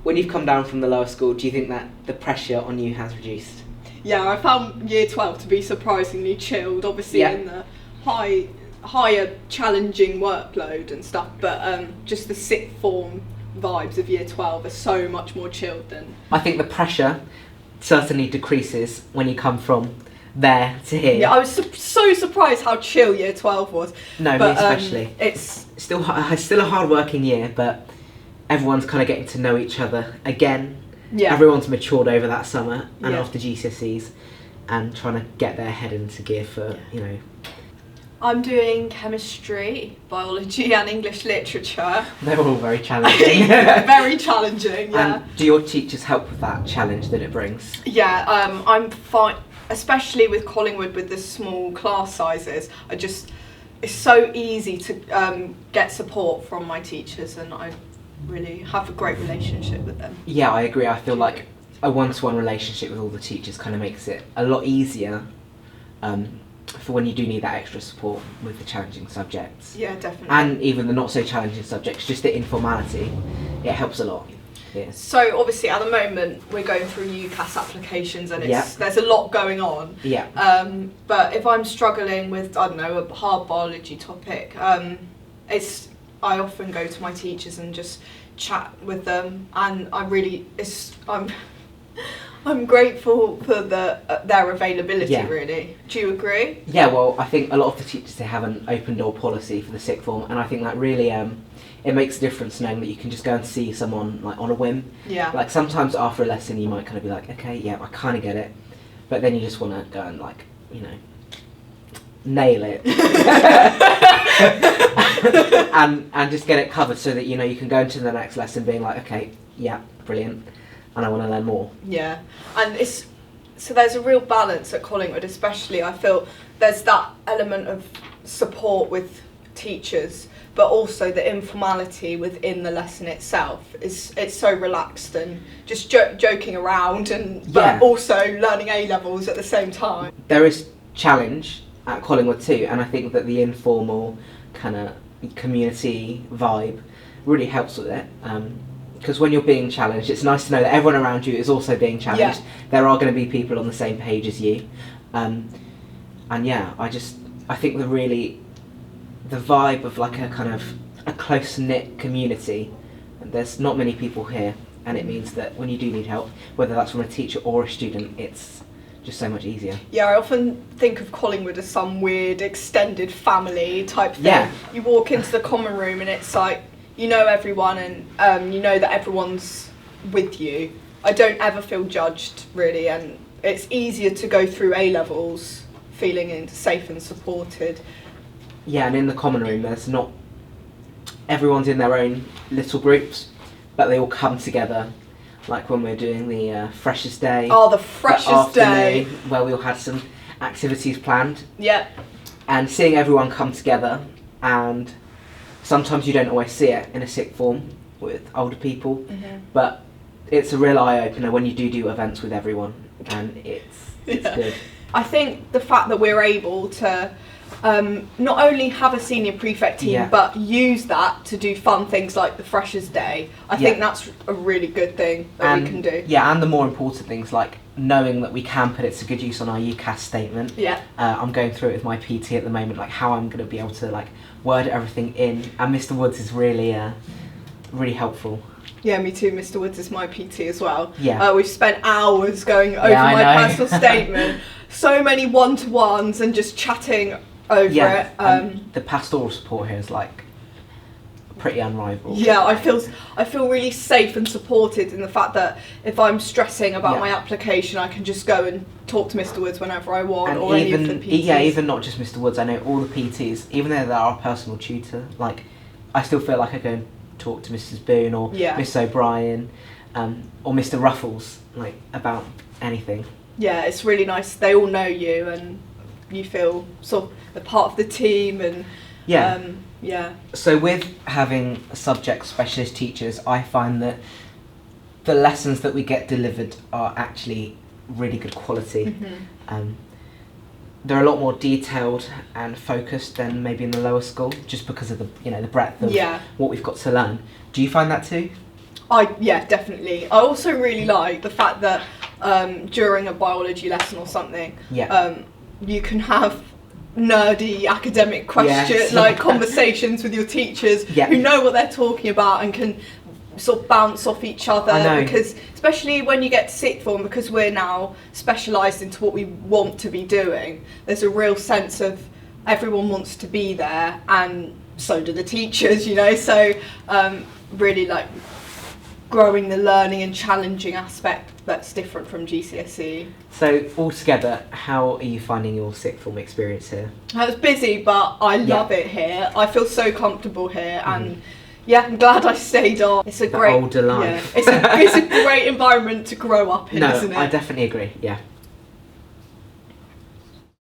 when you've come down from the lower school, do you think that the pressure on you has reduced? Yeah, I found year 12 to be surprisingly chilled, obviously in the higher challenging workload and stuff, but just the sixth form vibes of year 12 are so much more chilled than... I think the pressure certainly decreases when you come from there to here. Yeah, I was so surprised how chill year 12 was. No, but, me especially. It's still a hard-working year, but everyone's kind of getting to know each other again. Yeah. Everyone's matured over that summer and Yeah. after GCSEs and trying to get their head into gear for, you know... I'm doing chemistry, biology and English literature. They're all very challenging. very challenging, yeah. And do your teachers help with that challenge that it brings? Yeah, I'm fine, especially with Collingwood with the small class sizes. It's so easy to get support from my teachers, and I really have a great relationship with them. Yeah, I agree. I feel like a one-to-one relationship with all the teachers kind of makes it a lot easier for when you do need that extra support with the challenging subjects. Yeah, definitely. And even the not so challenging subjects, just the informality, it helps a lot. Yeah. So obviously at the moment we're going through UCAS applications and Yeah. there's a lot going on. Yeah. But if I'm struggling with, I don't know, a hard biology topic, I often go to my teachers and just chat with them, and I'm grateful for their availability. Yeah. Really, do you agree? Yeah, well, I think a lot of the teachers, they have an open door policy for the sixth form, and I think that really it makes a difference knowing that you can just go and see someone like on a whim. Yeah. Like sometimes after a lesson you might kind of be like, okay, yeah, I kind of get it, but then you just want to go and like, you know, nail it and just get it covered so that, you know, you can go into the next lesson being like, okay, yeah, brilliant, and I want to learn more. Yeah, and so there's a real balance at Collingwood, especially. I feel there's that element of support with teachers, but also the informality within the lesson itself it's so relaxed and just joking around, but also learning A levels at the same time. There is challenge at Collingwood too, and I think that the informal kind of community vibe really helps with it. Because when you're being challenged, it's nice to know that everyone around you is also being challenged. Yeah. There are going to be people on the same page as you. And yeah, I think the vibe of like a kind of a close-knit community, there's not many people here, and it means that when you do need help, whether that's from a teacher or a student, it's just so much easier. Yeah, I often think of Collingwood as some weird extended family type thing. Yeah. You walk into the common room and it's like, you know everyone, and you know that everyone's with you. I don't ever feel judged, really, and it's easier to go through A levels feeling safe and supported. Yeah, and in the common room, everyone's in their own little groups, but they all come together. Like when we're doing the Freshers' Day. Oh, the Freshers' Day! Where we all had some activities planned. Yeah. And seeing everyone come together, and sometimes you don't always see it in a sixth form with older people, but it's a real eye-opener when you do events with everyone, and it's good. I think the fact that we're able to not only have a senior prefect team, but use that to do fun things like the Freshers' Day, I think that's a really good thing that we can do. Yeah, and the more important things like knowing that we can put it to good use on our UCAS statement. Yeah. I'm going through it with my PT at the moment, like how I'm going to be able to like word everything in, and Mr. Woods is really helpful. Yeah, me too. Mr. Woods is my PT as well. Yeah. We've spent hours going over my personal statement, so many one-to-ones and just chatting over it. The pastoral support here is like pretty unrivaled. Yeah, I feel really safe and supported in the fact that if I'm stressing about my application, I can just go and talk to Mr. Woods whenever I want, or any of the PTs. Yeah, even not just Mr. Woods. I know all the PTs, even though they're our personal tutor. Like, I still feel like I go and talk to Mrs. Boone or Miss O'Brien, or Mr. Ruffles, like about anything. Yeah, it's really nice. They all know you, and you feel sort of a part of the team, and So with having subject specialist teachers, I find that the lessons that we get delivered are actually really good quality. They're a lot more detailed and focused than maybe in the lower school, just because of the breadth of what we've got to learn. Do you find that too? Definitely. I also really like the fact that during a biology lesson or something, you can have nerdy academic questions, like conversations with your teachers who know what they're talking about and can sort of bounce off each other, because especially when you get to sixth form, because we're now specialised into what we want to be doing, there's a real sense of everyone wants to be there, and so do the teachers, you know, so really like growing the learning and challenging aspect that's different from GCSE. So altogether, how are you finding your sixth form experience here? It's busy, but I love it here. I feel so comfortable here, and I'm glad I stayed on. It's a great older life. It's a great environment to grow up in, isn't it? I definitely agree. Yeah.